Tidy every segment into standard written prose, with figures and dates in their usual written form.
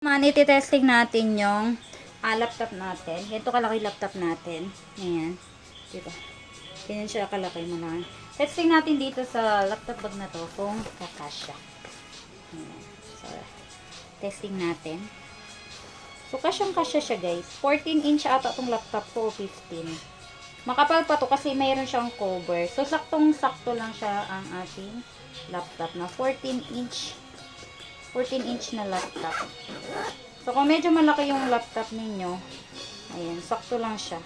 Iti-testing natin yung laptop natin. Ganito kalaki laptop natin. Ayan. Diba? Ganyan siya kalaki mo na. Testing natin dito sa laptop bag na to kung kakasya. Ayan. So, testing natin. So, kasyang-kasya siya guys. 14 inch ata itong laptop ko o 15. Makapal pa to kasi mayroon siyang cover. So, saktong-sakto lang siya ang ating laptop na 14 inch na laptop. So, kung medyo malaki yung laptop ninyo, ayan, sakto lang siya.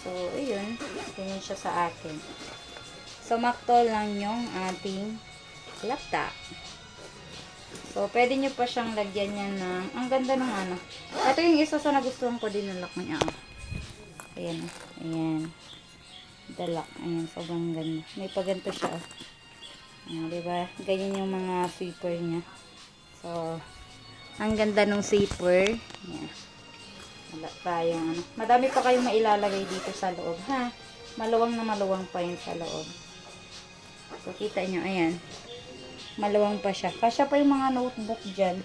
So, ayun, ganyan siya sa akin. So, makto lang yung ating laptop. So, pwede nyo pa siyang lagyan yan ng, ang ganda ng ano. Ito yung isa sa nagustuhan ko din ng lock niya. Ayan, ayan. The lock, ayan, sobrang ganda. May paganto siya. Diba? Ganyan yung mga zipper niya. So, ang ganda ng zipper. Yan. Wala pa yung ano. Madami pa kayong mailalagay dito sa loob, ha? Maluwang na maluwang pa yun sa loob. So, kita nyo, ayan. Maluwang pa siya. Kasya pa yung mga notebook dyan.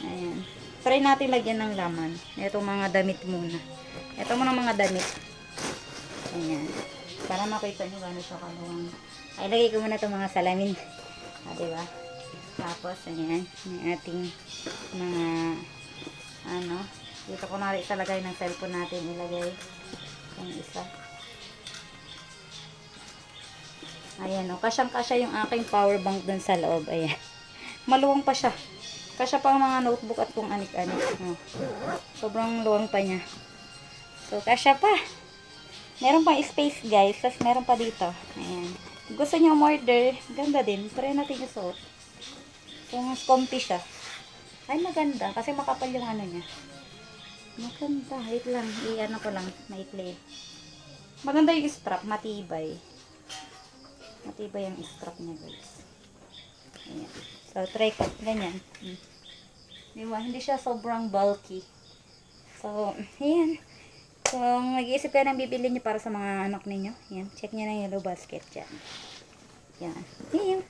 Ayan. Try natin lagyan ng laman. Itong mga damit muna. Ito muna mga damit. Ayan. Para makita nyo gano'n siya kaluwang. Ay, lagay ko muna itong mga salamin. Diba? Tapos, ayan. Yung ating mga, ano, dito ko na rin ilalagay ng cellphone natin. Ilagay yung isa. Ayan, o. Kasyang-kasya yung aking power bank dun sa loob. Ayan. Maluwang pa siya. Kasya pa ang mga notebook at kung anik-anik. Sobrang luwang pa niya. So, kasya pa. Meron pang space, guys. Tapos, meron pa dito. Ayan. Gusto nyo umorder, ganda din. Try natin yung suot. Kung comfy siya. Ay, maganda. Kasi makapal yung ano niya. Maganda. Wait lang. I-ano ko lang. Maikli. Maganda yung strap. Matibay. Matibay yung strap niya, guys. Ayan. So, try ko. Ganyan. Diba? Hindi siya sobrang bulky. So, ayan. So, mag-iisip kayo ng bibili niyo para sa mga anak ninyo. Yan. Check niyo na yung yellow basket dyan. Yan. Yan.